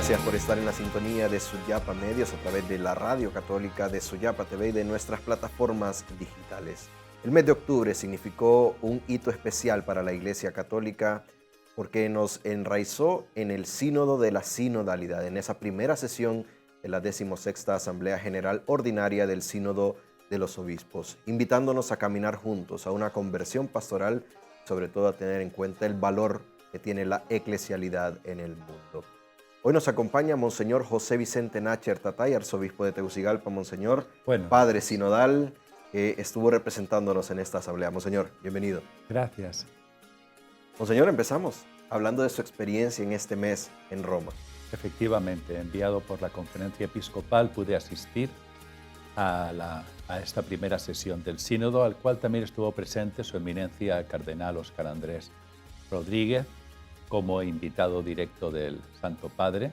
Gracias por estar en la sintonía de Suyapa Medios a través de la radio católica de Suyapa TV y de nuestras plataformas digitales. El mes de octubre significó un hito especial para la Iglesia Católica porque nos enraizó en el sínodo de la sinodalidad, en esa primera sesión de la 16ª Asamblea General Ordinaria del Sínodo de los Obispos, invitándonos a caminar juntos a una conversión pastoral, sobre todo a tener en cuenta el valor que tiene la eclesialidad en el mundo. Hoy nos acompaña Monseñor José Vicente Nácher Tatay, arzobispo de Tegucigalpa. Monseñor, padre sinodal, que estuvo representándonos en esta asamblea. Monseñor, bienvenido. Gracias. Monseñor, empezamos hablando de su experiencia en este mes en Roma. Efectivamente, enviado por la conferencia episcopal, pude asistir a esta primera sesión del sínodo, al cual también estuvo presente su eminencia cardenal Óscar Andrés Rodríguez, como invitado directo del Santo Padre,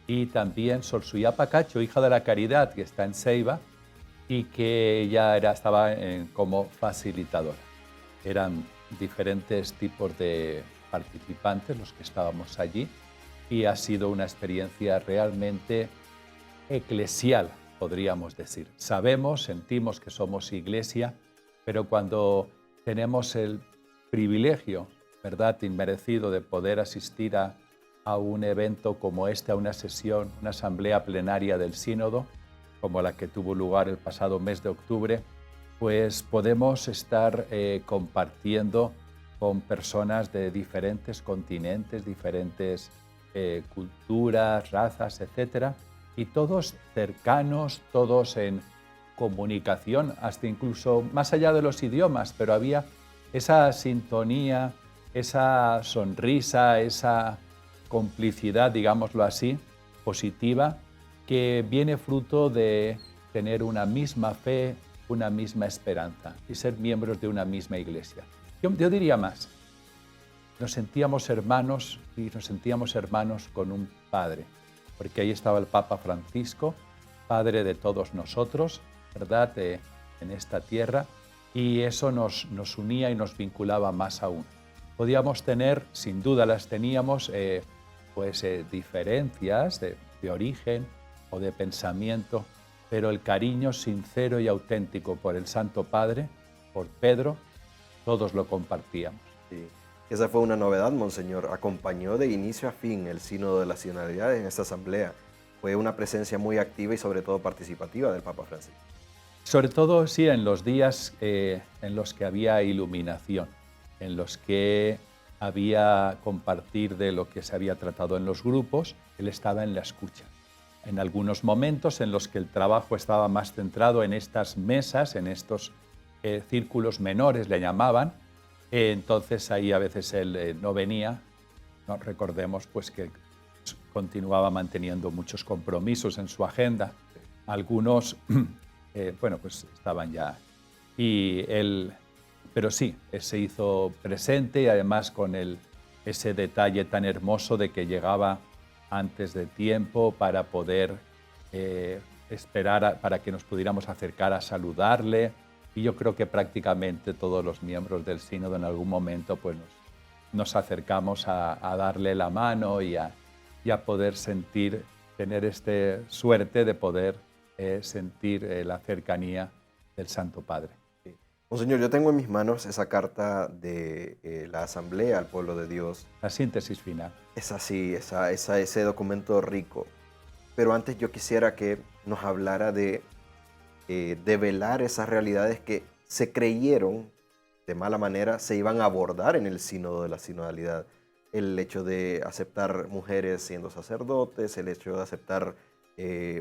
y también Sor Suyapa Cacho, hija de la Caridad, que está en Ceiba, y que ya estaba como facilitadora. Eran diferentes tipos de participantes los que estábamos allí, y ha sido una experiencia realmente eclesial, podríamos decir. Sabemos, sentimos que somos iglesia, pero cuando tenemos el privilegio, ¿verdad?, inmerecido de poder asistir a un evento como este, a una sesión, una asamblea plenaria del sínodo, como la que tuvo lugar el pasado mes de octubre, pues podemos estar compartiendo con personas de diferentes continentes, diferentes culturas, razas, etcétera, y todos cercanos, todos en comunicación, hasta incluso más allá de los idiomas, pero había esa sintonía, esa sonrisa, esa complicidad, digámoslo así, positiva, que viene fruto de tener una misma fe, una misma esperanza y ser miembros de una misma iglesia. Yo diría más, nos sentíamos hermanos y nos sentíamos hermanos con un padre, porque ahí estaba el Papa Francisco, padre de todos nosotros, ¿verdad?, en esta tierra, y eso nos unía y nos vinculaba más aún. Podíamos tener, sin duda las teníamos, diferencias de origen o de pensamiento, pero el cariño sincero y auténtico por el Santo Padre, por Pedro, todos lo compartíamos. Sí. Esa fue una novedad, Monseñor. Acompañó de inicio a fin el Sínodo de la Sinodalidad en esta asamblea. Fue una presencia muy activa y sobre todo participativa del Papa Francisco. Sobre todo, sí, en los días en los que había iluminación, en los que había compartir de lo que se había tratado en los grupos, él estaba en la escucha. En algunos momentos en los que el trabajo estaba más centrado en estas mesas, en estos círculos menores, le llamaban, entonces ahí a veces él no venía. No, recordemos pues que continuaba manteniendo muchos compromisos en su agenda. Algunos, pues estaban ya. Y él, pero sí, se hizo presente y además con ese detalle tan hermoso de que llegaba antes de tiempo para poder esperar para que nos pudiéramos acercar a saludarle. Y yo creo que prácticamente todos los miembros del sínodo en algún momento pues nos acercamos a darle la mano y a poder tener esta suerte de poder sentir la cercanía del Santo Padre. Sí. Monseñor, yo tengo en mis manos esa carta de la Asamblea al Pueblo de Dios. La síntesis final. Es así, ese documento rico. Pero antes yo quisiera que nos hablara de develar esas realidades que se creyeron de mala manera se iban a abordar en el sínodo de la sinodalidad. El hecho de aceptar mujeres siendo sacerdotes, el hecho de aceptar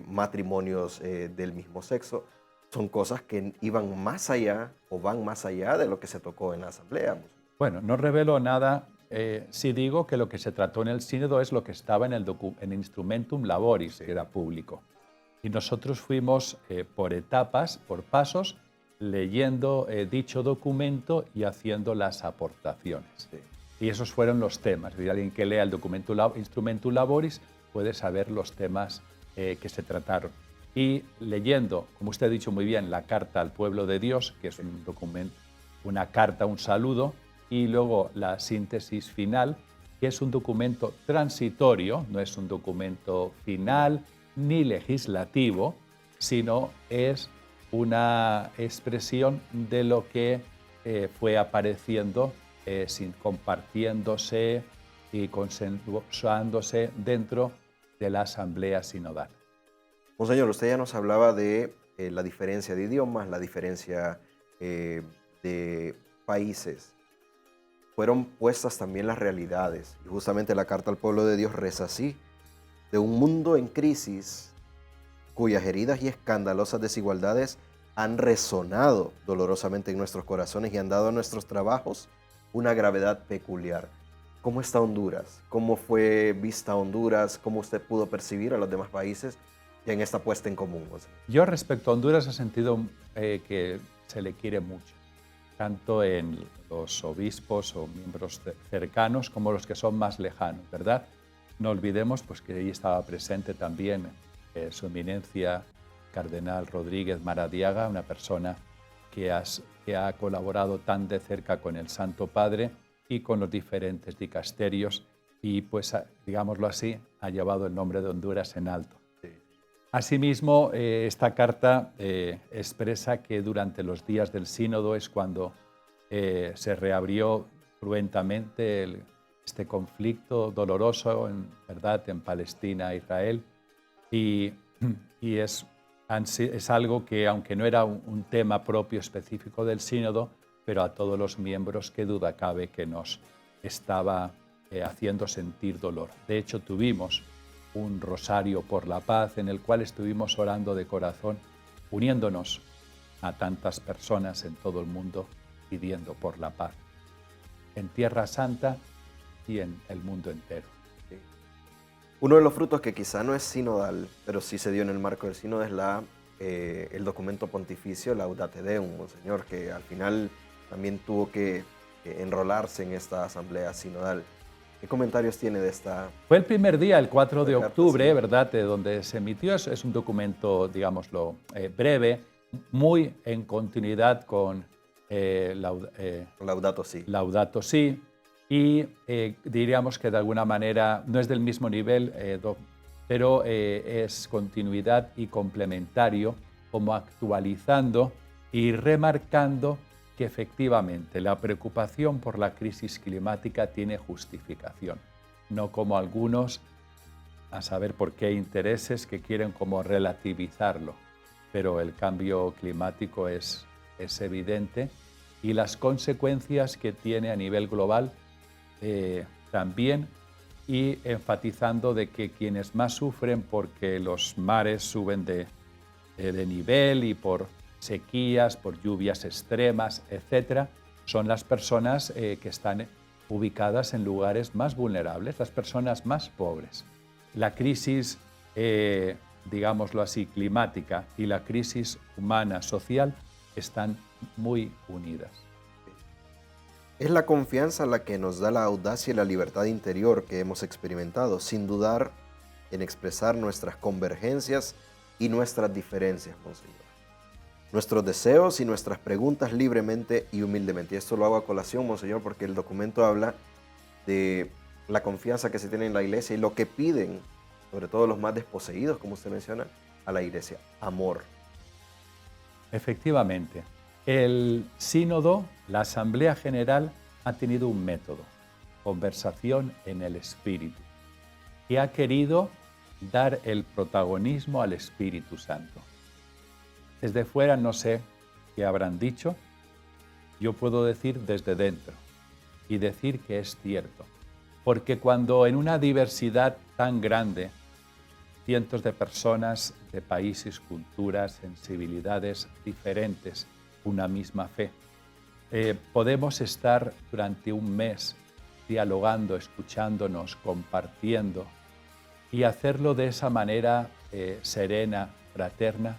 matrimonios del mismo sexo, son cosas que iban más allá o van más allá de lo que se tocó en la asamblea. Bueno, no revelo nada. Sí digo que lo que se trató en el sínodo es lo que estaba en el Instrumentum Laboris, que era público. Y nosotros fuimos por etapas, por pasos, leyendo dicho documento y haciendo las aportaciones. Sí. Y esos fueron los temas. Si alguien que lea el Instrumentum Laboris puede saber los temas que se trataron. Y leyendo, como usted ha dicho muy bien, la Carta al Pueblo de Dios, que es un documento, una carta, un saludo, y luego la síntesis final, que es un documento transitorio, no es un documento final ni legislativo, sino es una expresión de lo que fue apareciendo, compartiéndose y consensuándose dentro de la Asamblea Sinodal. Monseñor, usted ya nos hablaba de la diferencia de idiomas, la diferencia de países. Fueron puestas también las realidades. Y justamente la Carta al Pueblo de Dios reza así: de un mundo en crisis, cuyas heridas y escandalosas desigualdades han resonado dolorosamente en nuestros corazones y han dado a nuestros trabajos una gravedad peculiar. ¿Cómo está Honduras? ¿Cómo fue vista Honduras? ¿Cómo usted pudo percibir a los demás países en esta puesta en común? Yo respecto a Honduras he sentido que se le quiere mucho, tanto en los obispos o miembros cercanos como los que son más lejanos, ¿verdad? No olvidemos pues, que ahí estaba presente también su eminencia Cardenal Rodríguez Maradiaga, una persona que ha colaborado tan de cerca con el Santo Padre y con los diferentes dicasterios y, pues, digámoslo así, ha llevado el nombre de Honduras en alto. Sí. Asimismo, esta carta expresa que durante los días del sínodo es cuando se reabrió cruentamente este conflicto doloroso, ¿verdad?, en Palestina e Israel, y es algo que, aunque no era un tema propio específico del sínodo, pero a todos los miembros, qué duda cabe que nos estaba haciendo sentir dolor. De hecho, tuvimos un rosario por la paz en el cual estuvimos orando de corazón, uniéndonos a tantas personas en todo el mundo, pidiendo por la paz, en Tierra Santa y en el mundo entero. Sí. Uno de los frutos que quizá no es sinodal, pero sí se dio en el marco del sínodo, es el documento pontificio Laudate Deum, Monseñor, que al final también tuvo que enrolarse en esta asamblea sinodal. ¿Qué comentarios tiene de esta? Fue el primer día, el 4 de octubre, sí, ¿verdad?, donde se emitió. Es un documento, digámoslo, breve, muy en continuidad con Laudato Si. Laudato Si, y diríamos que de alguna manera no es del mismo nivel, pero es continuidad y complementario, como actualizando y remarcando que efectivamente la preocupación por la crisis climática tiene justificación, no como algunos, a saber por qué intereses, que quieren como relativizarlo, pero el cambio climático es evidente y las consecuencias que tiene a nivel global también, y enfatizando de que quienes más sufren porque los mares suben de nivel y por sequías, por lluvias extremas, etc., son las personas que están ubicadas en lugares más vulnerables, las personas más pobres. La crisis, digámoslo así, climática y la crisis humana, social, están muy unidas. Es la confianza la que nos da la audacia y la libertad interior que hemos experimentado, sin dudar en expresar nuestras convergencias y nuestras diferencias, Monseñor. Nuestros deseos y nuestras preguntas libremente y humildemente. Y esto lo hago a colación, Monseñor, porque el documento habla de la confianza que se tiene en la Iglesia y lo que piden, sobre todo los más desposeídos, como usted menciona, a la Iglesia: amor. Efectivamente, el sínodo, la Asamblea General, ha tenido un método, conversación en el Espíritu, que ha querido dar el protagonismo al Espíritu Santo. Desde fuera no sé qué habrán dicho, yo puedo decir desde dentro y decir que es cierto, porque cuando en una diversidad tan grande, cientos de personas de países, culturas, sensibilidades diferentes, una misma fe, podemos estar durante un mes dialogando, escuchándonos, compartiendo, y hacerlo de esa manera serena, fraterna,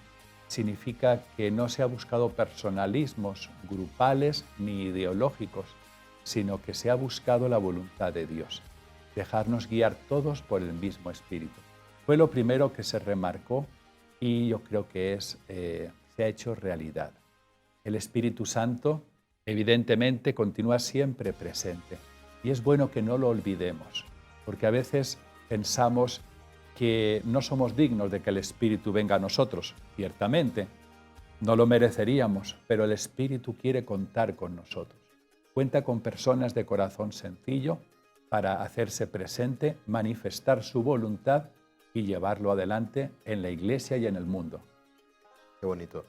significa que no se ha buscado personalismos grupales ni ideológicos, sino que se ha buscado la voluntad de Dios, dejarnos guiar todos por el mismo Espíritu. Fue lo primero que se remarcó y yo creo que se ha hecho realidad. El Espíritu Santo, evidentemente, continúa siempre presente, Y es bueno que no lo olvidemos, porque a veces pensamos que no somos dignos de que el Espíritu venga a nosotros. Ciertamente, no lo mereceríamos, pero el Espíritu quiere contar con nosotros. Cuenta con personas de corazón sencillo para hacerse presente, manifestar su voluntad y llevarlo adelante en la Iglesia y en el mundo. Qué bonito.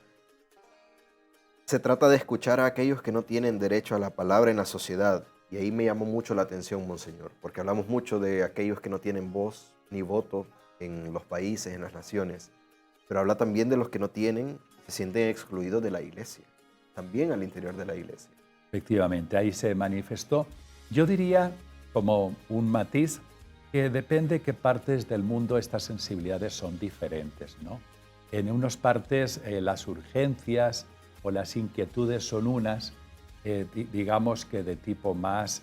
Se trata de escuchar a aquellos que no tienen derecho a la palabra en la sociedad. Y ahí me llamó mucho la atención, Monseñor, porque hablamos mucho de aquellos que no tienen voz ni voto en los países, en las naciones. Pero habla también de los que no tienen, se sienten excluidos de la iglesia, también al interior de la iglesia. Efectivamente, ahí se manifestó. Yo diría, como un matiz, que depende qué partes del mundo estas sensibilidades son diferentes, ¿no? En unas partes las urgencias o las inquietudes son unas, digamos que de tipo más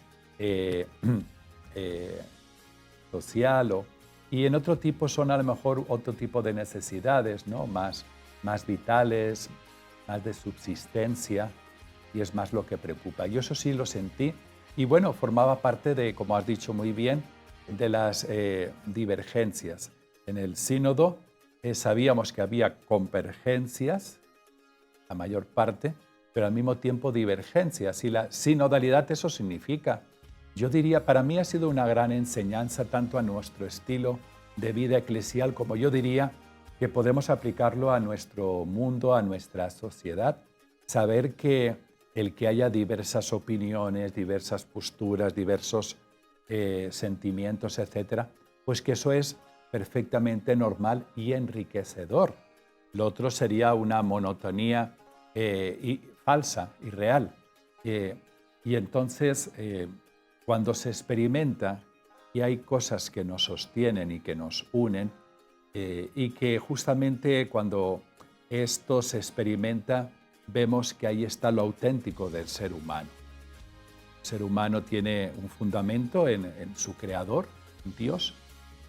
social, y en otro tipo son a lo mejor otro tipo de necesidades, ¿no? Más vitales, más de subsistencia, y es más lo que preocupa. Yo eso sí lo sentí, y bueno, formaba parte de, como has dicho muy bien, de las divergencias. En el sínodo sabíamos que había convergencias, la mayor parte, pero al mismo tiempo divergencias. Y la sinodalidad eso significa. Yo diría, para mí ha sido una gran enseñanza tanto a nuestro estilo de vida eclesial como yo diría que podemos aplicarlo a nuestro mundo, a nuestra sociedad. Saber que el que haya diversas opiniones, diversas posturas, diversos sentimientos, etcétera, pues que eso es perfectamente normal y enriquecedor. Lo otro sería una monotonía falsa, irreal. Y entonces, cuando se experimenta y hay cosas que nos sostienen y que nos unen, y que justamente cuando esto se experimenta, vemos que ahí está lo auténtico del ser humano. El ser humano tiene un fundamento en su creador, Dios,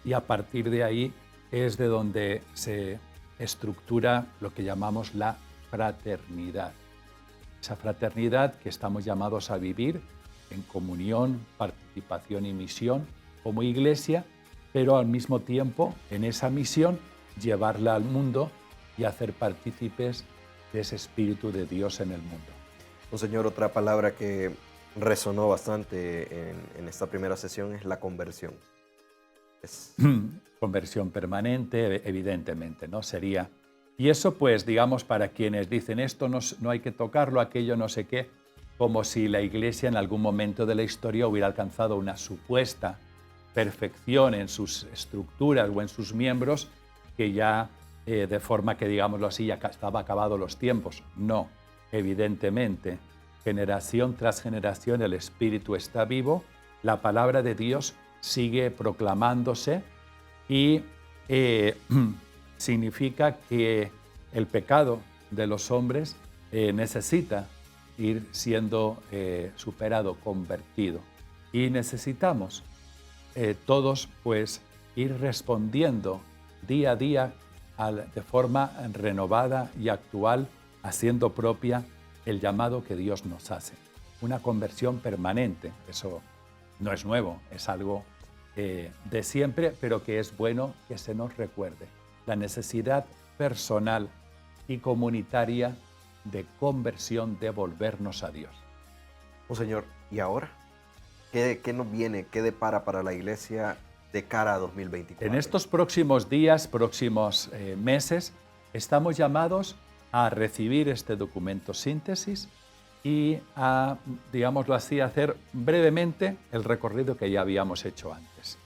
y a partir de ahí es de donde se estructura lo que llamamos la fraternidad. Esa fraternidad que estamos llamados a vivir en comunión, participación y misión como iglesia, pero al mismo tiempo en esa misión llevarla al mundo y hacer partícipes de ese Espíritu de Dios en el mundo. Señor, otra palabra que resonó bastante en esta primera sesión es la conversión. Conversión permanente, evidentemente, ¿no? Sería. Y eso, pues, digamos, para quienes dicen esto no hay que tocarlo, aquello no sé qué, como si la Iglesia en algún momento de la historia hubiera alcanzado una supuesta perfección en sus estructuras o en sus miembros, que ya de forma que, digámoslo así, ya estaba acabados los tiempos. No, evidentemente, generación tras generación el Espíritu está vivo, la palabra de Dios sigue proclamándose y significa que el pecado de los hombres necesita ir siendo superado, convertido. Y necesitamos todos pues ir respondiendo día a día de forma renovada y actual, haciendo propia el llamado que Dios nos hace. Una conversión permanente, eso no es nuevo, es algo de siempre, pero que es bueno que se nos recuerde. La necesidad personal y comunitaria de conversión, de volvernos a Dios. Señor, ¿y ahora? ¿Qué nos viene? ¿Qué depara para la Iglesia de cara a 2024? En estos próximos días, próximos meses, estamos llamados a recibir este documento síntesis y a, digámoslo así, hacer brevemente el recorrido que ya habíamos hecho antes.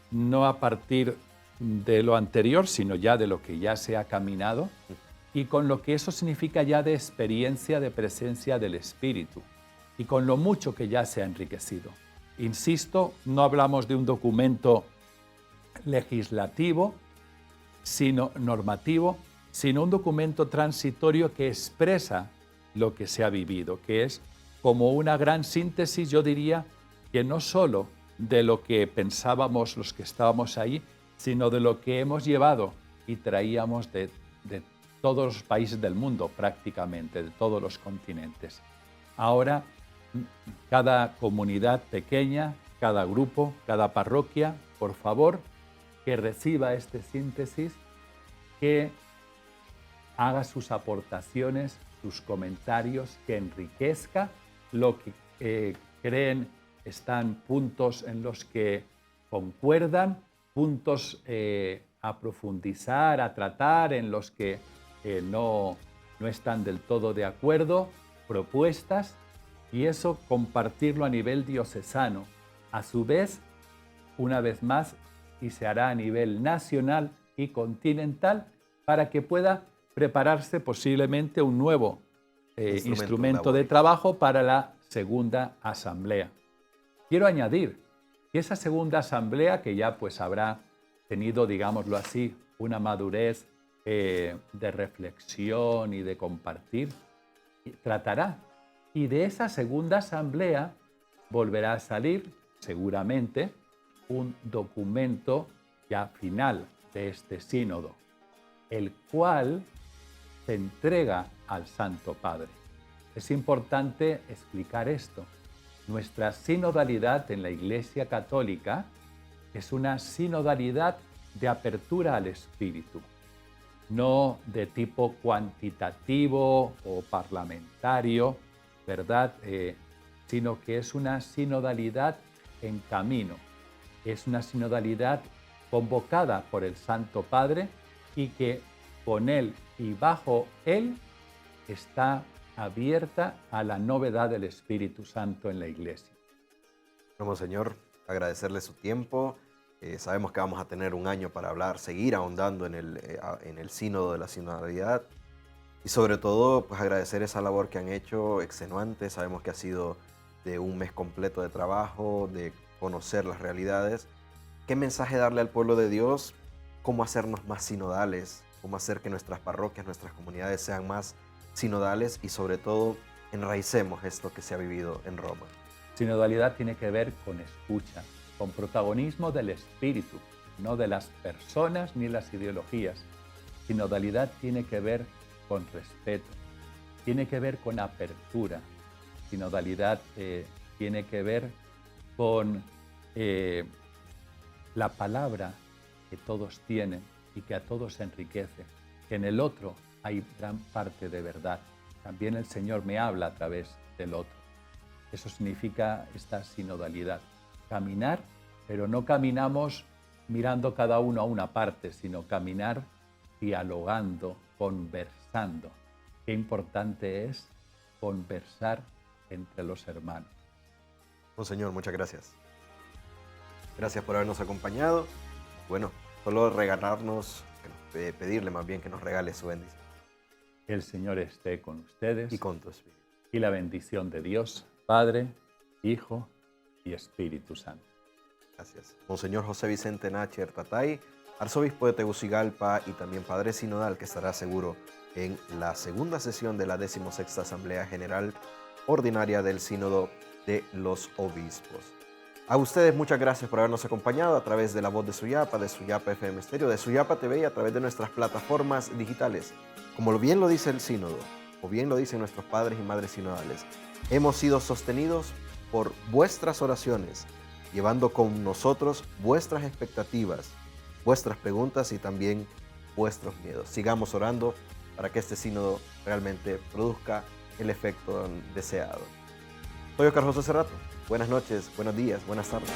No a partir de lo anterior, sino ya de lo que ya se ha caminado y con lo que eso significa ya de experiencia, de presencia del Espíritu y con lo mucho que ya se ha enriquecido. Insisto, no hablamos de un documento legislativo, sino normativo, sino un documento transitorio que expresa lo que se ha vivido, que es como una gran síntesis, yo diría, que no solo de lo que pensábamos los que estábamos ahí, sino de lo que hemos llevado y traíamos de todos los países del mundo prácticamente, de todos los continentes. Ahora cada comunidad pequeña, cada grupo, cada parroquia, por favor, que reciba este síntesis, que haga sus aportaciones, sus comentarios, que enriquezca lo que creen están puntos en los que concuerdan, puntos a profundizar, a tratar, en los que no están del todo de acuerdo, propuestas, y eso compartirlo a nivel diocesano. A su vez, una vez más, y se hará a nivel nacional y continental, para que pueda prepararse posiblemente un nuevo instrumento de trabajo para la segunda asamblea. Quiero añadir que esa segunda asamblea, que ya pues habrá tenido, digámoslo así, una madurez de reflexión y de compartir, tratará. Y de esa segunda asamblea volverá a salir, seguramente, un documento ya final de este sínodo, el cual se entrega al Santo Padre. Es importante explicar esto. Nuestra sinodalidad en la Iglesia Católica es una sinodalidad de apertura al Espíritu, no de tipo cuantitativo o parlamentario, ¿verdad? Sino que es una sinodalidad en camino. Es una sinodalidad convocada por el Santo Padre y que con él y bajo él está abierta a la novedad del Espíritu Santo en la Iglesia. Monseñor, agradecerle su tiempo. Sabemos que vamos a tener un año para hablar, seguir ahondando en el sínodo de la sinodalidad y sobre todo pues agradecer esa labor que han hecho extenuante. Sabemos que ha sido de un mes completo de trabajo, de conocer las realidades. ¿Qué mensaje darle al pueblo de Dios? ¿Cómo hacernos más sinodales? ¿Cómo hacer que nuestras parroquias, nuestras comunidades sean más sinodales y sobre todo enraicemos esto que se ha vivido en Roma? Sinodalidad tiene que ver con escucha, con protagonismo del espíritu, no de las personas ni las ideologías. Sinodalidad tiene que ver con respeto, tiene que ver con apertura. Sinodalidad tiene que ver con la palabra que todos tienen y que a todos enriquece, que en el otro hay gran parte de verdad. También el Señor me habla a través del otro. Eso significa esta sinodalidad. Caminar, pero no caminamos mirando cada uno a una parte, sino caminar dialogando, conversando. Qué importante es conversar entre los hermanos. Monseñor, muchas gracias. Gracias por habernos acompañado. Bueno, solo regalarnos, pedirle más bien que nos regale su bendición. Que el Señor esté con ustedes. Y con tu espíritu. Y la bendición de Dios, Padre, Hijo y Espíritu Santo. Gracias. Monseñor José Vicente Nacher Tatay, arzobispo de Tegucigalpa y también padre sinodal, que estará seguro en la segunda sesión de la 16ª Asamblea General Ordinaria del Sínodo de los Obispos. A ustedes muchas gracias por habernos acompañado a través de La Voz de Suyapa FM Estéreo, de Suyapa TV y a través de nuestras plataformas digitales. Como bien lo dice el Sínodo, o bien lo dicen nuestros padres y madres sinodales, hemos sido sostenidos por vuestras oraciones, llevando con nosotros vuestras expectativas, vuestras preguntas y también vuestros miedos. Sigamos orando para que este sínodo realmente produzca el efecto deseado. Soy Oscar José Cerrato. Buenas noches, buenos días, buenas tardes.